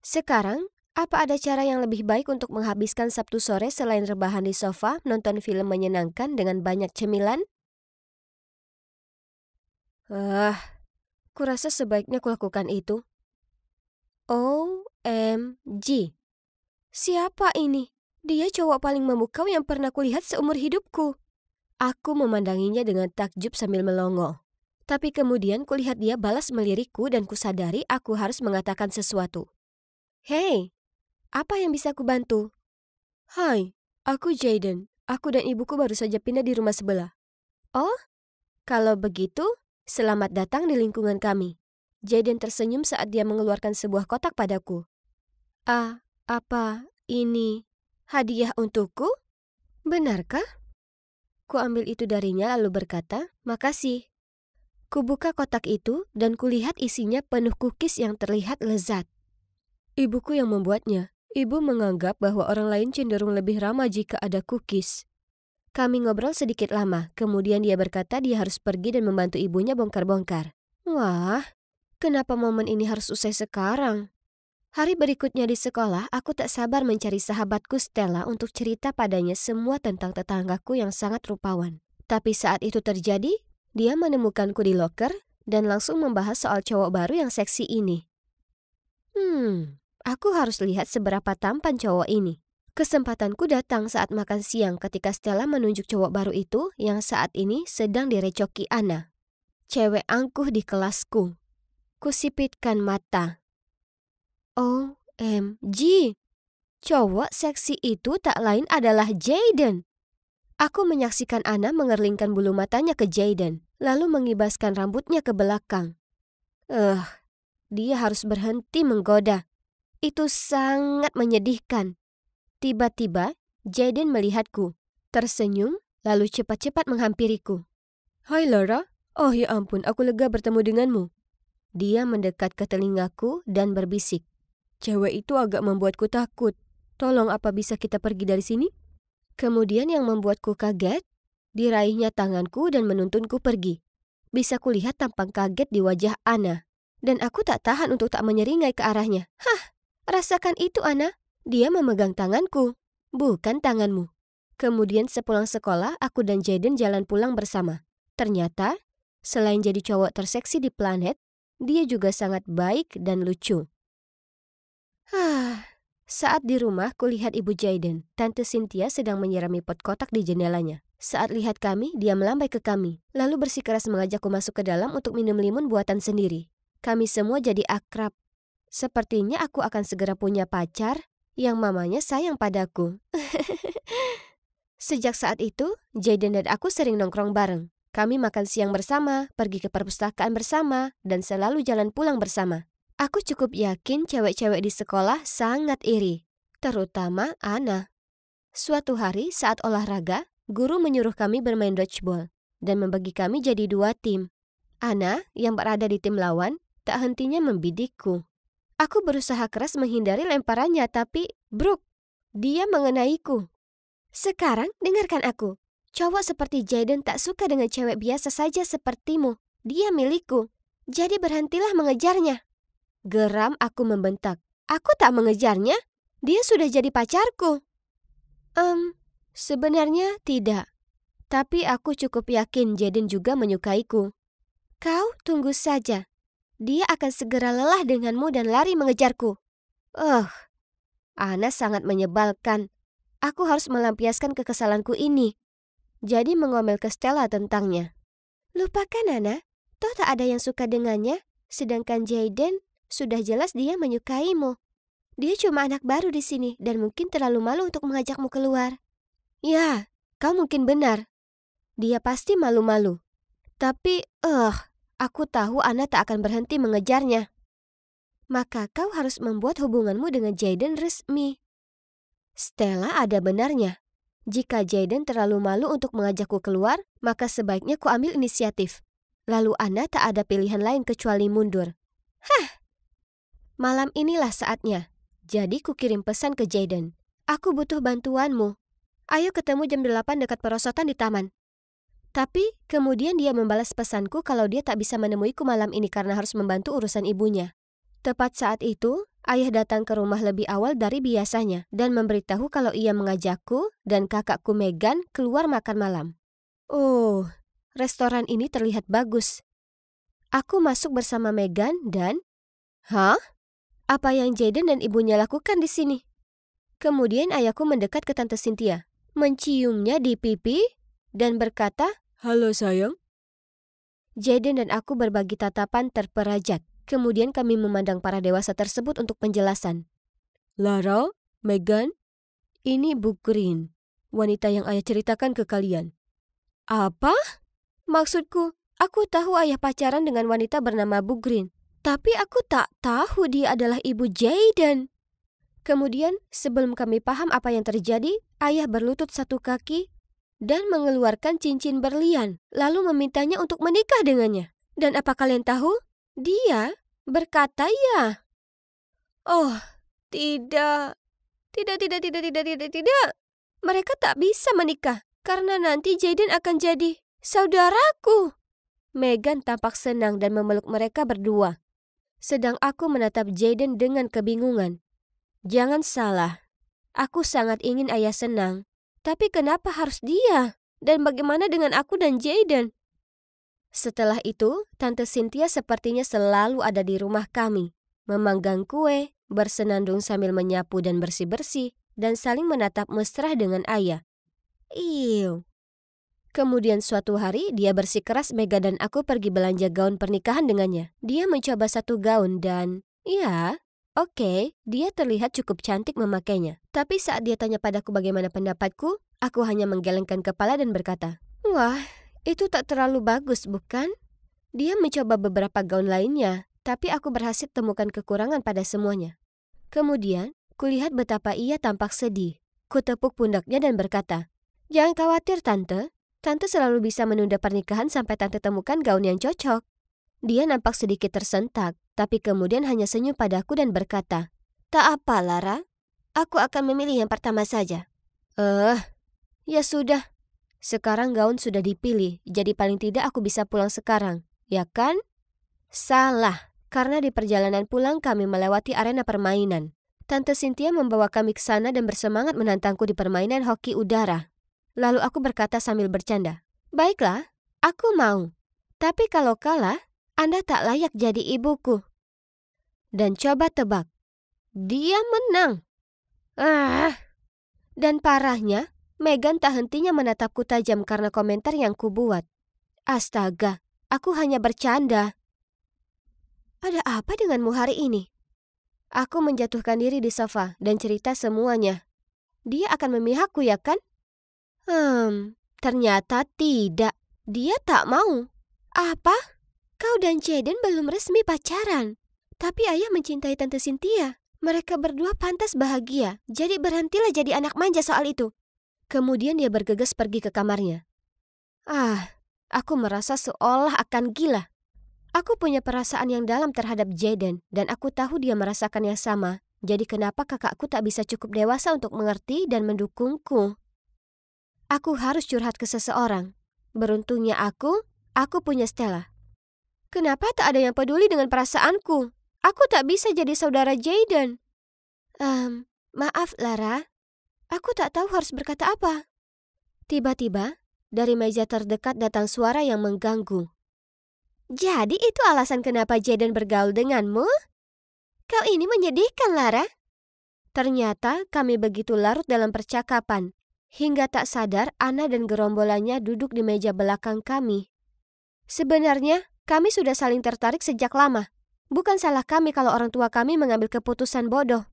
Sekarang, apa ada cara yang lebih baik untuk menghabiskan Sabtu sore selain rebahan di sofa, nonton film menyenangkan dengan banyak cemilan? Kurasa sebaiknya kulakukan itu. OMG. Siapa ini? Dia cowok paling memukau yang pernah kulihat seumur hidupku. Aku memandanginya dengan takjub sambil melongo. Tapi kemudian kulihat dia balas melirikku dan kusadari aku harus mengatakan sesuatu. Hei, apa yang bisa kubantu? Hai, aku Jaden. Aku dan ibuku baru saja pindah di rumah sebelah. Oh, kalau begitu, selamat datang di lingkungan kami. Jaden tersenyum saat dia mengeluarkan sebuah kotak padaku. Apa ini hadiah untukku? Benarkah? Ku ambil itu darinya lalu berkata, makasih. Ku buka kotak itu dan kulihat isinya penuh cookies yang terlihat lezat. Ibuku yang membuatnya. Ibu menganggap bahwa orang lain cenderung lebih ramah jika ada cookies. Kami ngobrol sedikit lama, kemudian dia berkata dia harus pergi dan membantu ibunya bongkar-bongkar. Wah, kenapa momen ini harus usai sekarang? Hari berikutnya di sekolah, aku tak sabar mencari sahabatku Stella untuk cerita padanya semua tentang tetanggaku yang sangat rupawan. Tapi saat itu terjadi, dia menemukanku di loker dan langsung membahas soal cowok baru yang seksi ini. Aku harus lihat seberapa tampan cowok ini. Kesempatanku datang saat makan siang ketika Stella menunjuk cowok baru itu yang saat ini sedang direcoki Anna. Cewek angkuh di kelasku. Kusipitkan mata. OMG. Cowok seksi itu tak lain adalah Jaden. Aku menyaksikan Anna mengerlingkan bulu matanya ke Jaden, lalu mengibaskan rambutnya ke belakang. Dia harus berhenti menggoda. Itu sangat menyedihkan. Tiba-tiba, Jaden melihatku, tersenyum, lalu cepat-cepat menghampiriku. Hai Laura, oh ya ampun, aku lega bertemu denganmu. Dia mendekat ke telingaku dan berbisik. Cewek itu agak membuatku takut. Tolong apa bisa kita pergi dari sini? Kemudian yang membuatku kaget, diraihnya tanganku dan menuntunku pergi. Bisa kulihat tampang kaget di wajah Anna. Dan aku tak tahan untuk tak menyeringai ke arahnya. Rasakan itu, Anna. Dia memegang tanganku, bukan tanganmu. Kemudian sepulang sekolah, aku dan Jaden jalan pulang bersama. Ternyata, selain jadi cowok terseksi di planet, dia juga sangat baik dan lucu. Saat di rumah, kulihat ibu Jaden. Tante Cynthia sedang menyirami pot kotak di jendelanya. Saat lihat kami, dia melambai ke kami, lalu bersikeras mengajakku masuk ke dalam untuk minum limun buatan sendiri. Kami semua jadi akrab. Sepertinya aku akan segera punya pacar yang mamanya sayang padaku. Sejak saat itu, Jaden dan aku sering nongkrong bareng. Kami makan siang bersama, pergi ke perpustakaan bersama, dan selalu jalan pulang bersama. Aku cukup yakin cewek-cewek di sekolah sangat iri, terutama Anna. Suatu hari saat olahraga, guru menyuruh kami bermain dodgeball dan membagi kami jadi 2 tim. Anna, yang berada di tim lawan, tak hentinya membidikku. Aku berusaha keras menghindari lemparannya, tapi bruk, dia mengenaiku. Sekarang dengarkan aku. Cowok seperti Jaden tak suka dengan cewek biasa saja sepertimu. Dia milikku. Jadi berhentilah mengejarnya. Geram aku membentak. Aku tak mengejarnya. Dia sudah jadi pacarku. Sebenarnya tidak. Tapi aku cukup yakin Jaden juga menyukaiku. Kau tunggu saja. Dia akan segera lelah denganmu dan lari mengejarku. Anna sangat menyebalkan. Aku harus melampiaskan kekesalanku ini. Jadi mengomel ke Stella tentangnya. Lupakan Anna, toh tak ada yang suka dengannya. Sedangkan Jaden, sudah jelas dia menyukaimu. Dia cuma anak baru di sini dan mungkin terlalu malu untuk mengajakmu keluar. Ya, kau mungkin benar. Dia pasti malu-malu. Tapi, aku tahu Anna tak akan berhenti mengejarnya. Maka kau harus membuat hubunganmu dengan Jaden resmi. Stella ada benarnya. Jika Jaden terlalu malu untuk mengajakku keluar, maka sebaiknya ku ambil inisiatif. Lalu Anna tak ada pilihan lain kecuali mundur. Malam inilah saatnya. Jadi ku kirim pesan ke Jaden. Aku butuh bantuanmu. Ayo ketemu jam 8 dekat perosotan di taman. Tapi kemudian dia membalas pesanku kalau dia tak bisa menemuiku malam ini karena harus membantu urusan ibunya. Tepat saat itu, Ayah datang ke rumah lebih awal dari biasanya dan memberitahu kalau ia mengajakku dan kakakku Megan keluar makan malam. Oh, restoran ini terlihat bagus. Aku masuk bersama Megan dan... Hah? Apa yang Jaden dan ibunya lakukan di sini? Kemudian ayahku mendekat ke Tante Cynthia, menciumnya di pipi dan berkata, "Halo sayang." Jaden dan aku berbagi tatapan terperajat. Kemudian kami memandang para dewasa tersebut untuk penjelasan. "Lara, Megan, ini Bu Green, wanita yang ayah ceritakan ke kalian." "Apa?" Maksudku, aku tahu ayah pacaran dengan wanita bernama Bu Green. Tapi aku tak tahu dia adalah ibu Jaden. Kemudian, sebelum kami paham apa yang terjadi, ayah berlutut satu kaki dan mengeluarkan cincin berlian, lalu memintanya untuk menikah dengannya. Dan apa kalian tahu? Dia berkata ya. Oh, tidak. Tidak. Mereka tak bisa menikah, karena nanti Jaden akan jadi saudaraku. Megan tampak senang dan memeluk mereka berdua. Sedang aku menatap Jaden dengan kebingungan. Jangan salah, aku sangat ingin ayah senang. Tapi kenapa harus dia? Dan bagaimana dengan aku dan Jaden? Setelah itu, Tante Cynthia sepertinya selalu ada di rumah kami, memanggang kue, bersenandung sambil menyapu dan bersih-bersih, dan saling menatap mesra dengan ayah. Iu. Kemudian suatu hari dia bersikeras Mega dan aku pergi belanja gaun pernikahan dengannya. Dia mencoba satu gaun dan, ya, oke, dia terlihat cukup cantik memakainya. Tapi saat dia tanya padaku bagaimana pendapatku, aku hanya menggelengkan kepala dan berkata, "Wah, itu tak terlalu bagus, bukan?" Dia mencoba beberapa gaun lainnya, tapi aku berhasil temukan kekurangan pada semuanya. Kemudian, kulihat betapa ia tampak sedih. Kutepuk pundaknya dan berkata, "Jangan khawatir, Tante. Tante selalu bisa menunda pernikahan sampai Tante temukan gaun yang cocok." Dia nampak sedikit tersentak, tapi kemudian hanya senyum padaku dan berkata, "Tak apa, Lara. Aku akan memilih yang pertama saja." Ya sudah. Sekarang gaun sudah dipilih, jadi paling tidak aku bisa pulang sekarang, ya kan? Salah, karena di perjalanan pulang kami melewati arena permainan. Tante Cynthia membawa kami ke sana dan bersemangat menantangku di permainan hoki udara. Lalu aku berkata sambil bercanda, "Baiklah, aku mau. Tapi kalau kalah, Anda tak layak jadi ibuku." Dan coba tebak, dia menang. Dan parahnya, Megan tak hentinya menatapku tajam karena komentar yang kubuat. Astaga, aku hanya bercanda. Ada apa denganmu hari ini? Aku menjatuhkan diri di sofa dan cerita semuanya. Dia akan memihakku, ya kan? Ternyata tidak. Dia tak mau. Apa? Kau dan Jaden belum resmi pacaran. Tapi ayah mencintai Tante Cynthia. Mereka berdua pantas bahagia. Jadi berhentilah jadi anak manja soal itu. Kemudian dia bergegas pergi ke kamarnya. Aku merasa seolah akan gila. Aku punya perasaan yang dalam terhadap Jaden dan aku tahu dia merasakan yang sama. Jadi kenapa kakakku tak bisa cukup dewasa untuk mengerti dan mendukungku? Aku harus curhat ke seseorang. Beruntungnya aku punya Stella. Kenapa tak ada yang peduli dengan perasaanku? Aku tak bisa jadi saudara Jaden. Maaf Lara, aku tak tahu harus berkata apa. Tiba-tiba, dari meja terdekat datang suara yang mengganggu. Jadi itu alasan kenapa Jaden bergaul denganmu? Kau ini menyedihkan, Lara. Ternyata kami begitu larut dalam percakapan. Hingga tak sadar Anna dan gerombolannya duduk di meja belakang kami. Sebenarnya, kami sudah saling tertarik sejak lama. Bukan salah kami kalau orang tua kami mengambil keputusan bodoh.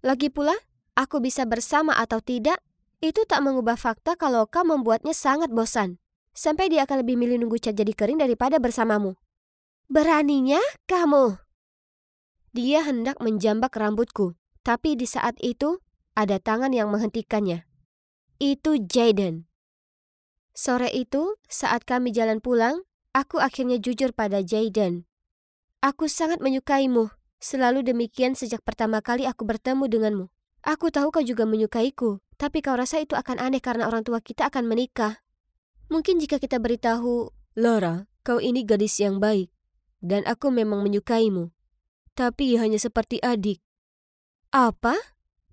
Lagi pula, aku bisa bersama atau tidak, itu tak mengubah fakta kalau kau membuatnya sangat bosan. Sampai dia akan lebih milih nunggu cat jadi kering daripada bersamamu. Beraninya kamu. Dia hendak menjambak rambutku, tapi di saat itu, ada tangan yang menghentikannya. Itu Jaden. Sore itu, saat kami jalan pulang, aku akhirnya jujur pada Jaden. Aku sangat menyukaimu. Selalu demikian sejak pertama kali aku bertemu denganmu. Aku tahu kau juga menyukaiku, tapi kau rasa itu akan aneh karena orang tua kita akan menikah. Mungkin jika kita beritahu, Laura, kau ini gadis yang baik, dan aku memang menyukaimu. Tapi hanya seperti adik. Apa?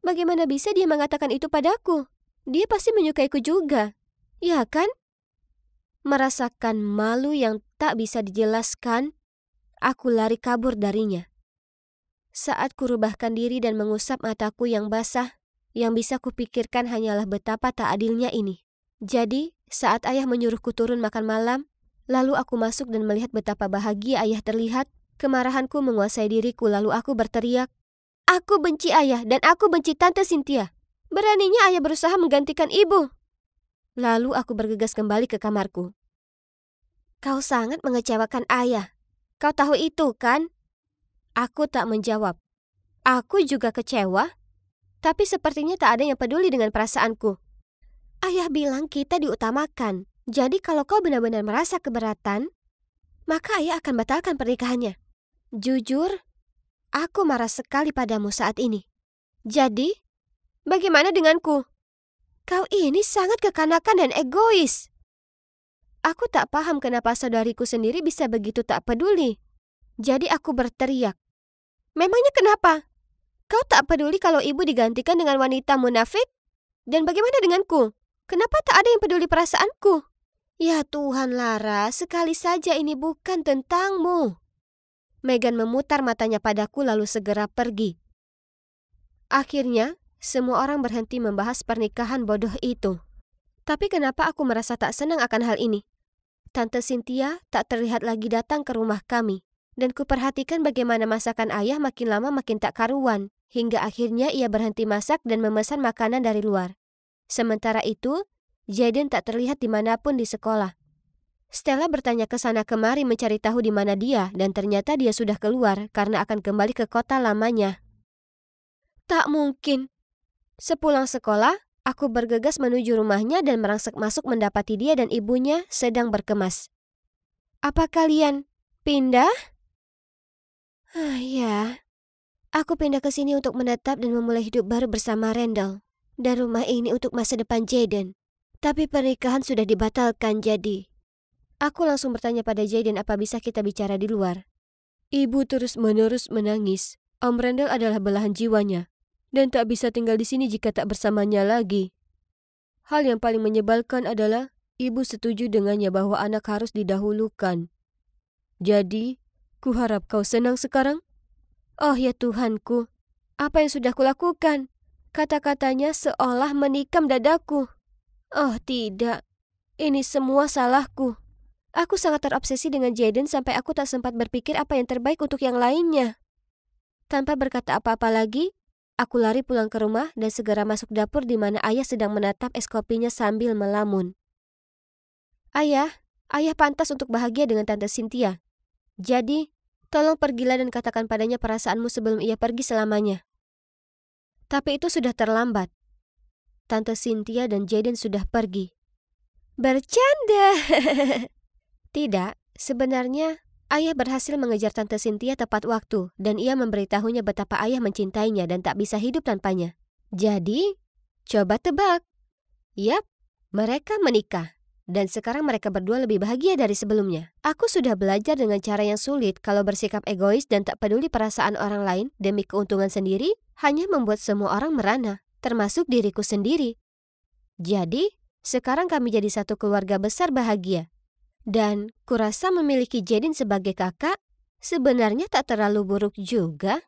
Bagaimana bisa dia mengatakan itu padaku? Dia pasti menyukaiku juga. Ya kan? Merasakan malu yang tak bisa dijelaskan, aku lari kabur darinya. Saat kurubahkan diri dan mengusap mataku yang basah, yang bisa kupikirkan hanyalah betapa tak adilnya ini. Jadi, saat ayah menyuruhku turun makan malam, lalu aku masuk dan melihat betapa bahagia ayah terlihat, kemarahanku menguasai diriku lalu aku berteriak, "Aku benci ayah dan aku benci Tante Cynthia. Beraninya ayah berusaha menggantikan ibu." Lalu aku bergegas kembali ke kamarku. "Kau sangat mengecewakan ayah. Kau tahu itu, kan?" Aku tak menjawab. Aku juga kecewa, tapi sepertinya tak ada yang peduli dengan perasaanku. Ayah bilang kita diutamakan. Jadi kalau kau benar-benar merasa keberatan, maka ayah akan batalkan pernikahannya. Jujur, aku marah sekali padamu saat ini. Jadi, bagaimana denganku? Kau ini sangat kekanakan dan egois. Aku tak paham kenapa saudariku sendiri bisa begitu tak peduli. Jadi aku berteriak. Memangnya kenapa? Kau tak peduli kalau ibu digantikan dengan wanita munafik? Dan bagaimana denganku? Kenapa tak ada yang peduli perasaanku? Ya Tuhan Lara, sekali saja ini bukan tentangmu. Megan memutar matanya padaku lalu segera pergi. Akhirnya, semua orang berhenti membahas pernikahan bodoh itu. Tapi kenapa aku merasa tak senang akan hal ini? Tante Cynthia tak terlihat lagi datang ke rumah kami. Dan kuperhatikan bagaimana masakan ayah makin lama makin tak karuan. Hingga akhirnya ia berhenti masak dan memesan makanan dari luar. Sementara itu, Jaden tak terlihat dimanapun di sekolah. Stella bertanya ke sana kemari mencari tahu di mana dia dan ternyata dia sudah keluar karena akan kembali ke kota lamanya. Tak mungkin. Sepulang sekolah, aku bergegas menuju rumahnya dan merangsek masuk mendapati dia dan ibunya sedang berkemas. "Apa kalian pindah?" Ya, aku pindah ke sini untuk menetap dan memulai hidup baru bersama Randall. Dan rumah ini untuk masa depan Jaden. Tapi pernikahan sudah dibatalkan jadi. Aku langsung bertanya pada Jaden apa bisa kita bicara di luar. Ibu terus-menerus menangis. Om Randall adalah belahan jiwanya. Dan tak bisa tinggal di sini jika tak bersamanya lagi. Hal yang paling menyebalkan adalah ibu setuju dengannya bahwa anak harus didahulukan. Jadi, kuharap kau senang sekarang. Oh ya Tuhanku, apa yang sudah kulakukan? Kata-katanya seolah menikam dadaku. Oh tidak, ini semua salahku. Aku sangat terobsesi dengan Jaden sampai aku tak sempat berpikir apa yang terbaik untuk yang lainnya. Tanpa berkata apa-apa lagi, aku lari pulang ke rumah dan segera masuk dapur di mana ayah sedang menatap es kopinya sambil melamun. Ayah pantas untuk bahagia dengan Tante Cynthia. Jadi, tolong pergilah dan katakan padanya perasaanmu sebelum ia pergi selamanya. Tapi itu sudah terlambat. Tante Cynthia dan Jaden sudah pergi. Bercanda. Tidak, sebenarnya ayah berhasil mengejar Tante Cynthia tepat waktu dan ia memberitahunya betapa ayah mencintainya dan tak bisa hidup tanpanya. Jadi, coba tebak. Yap, mereka menikah. Dan sekarang mereka berdua lebih bahagia dari sebelumnya. Aku sudah belajar dengan cara yang sulit kalau bersikap egois dan tak peduli perasaan orang lain demi keuntungan sendiri hanya membuat semua orang merana, termasuk diriku sendiri. Jadi, sekarang kami jadi satu keluarga besar bahagia. Dan kurasa memiliki Jaden sebagai kakak sebenarnya tak terlalu buruk juga.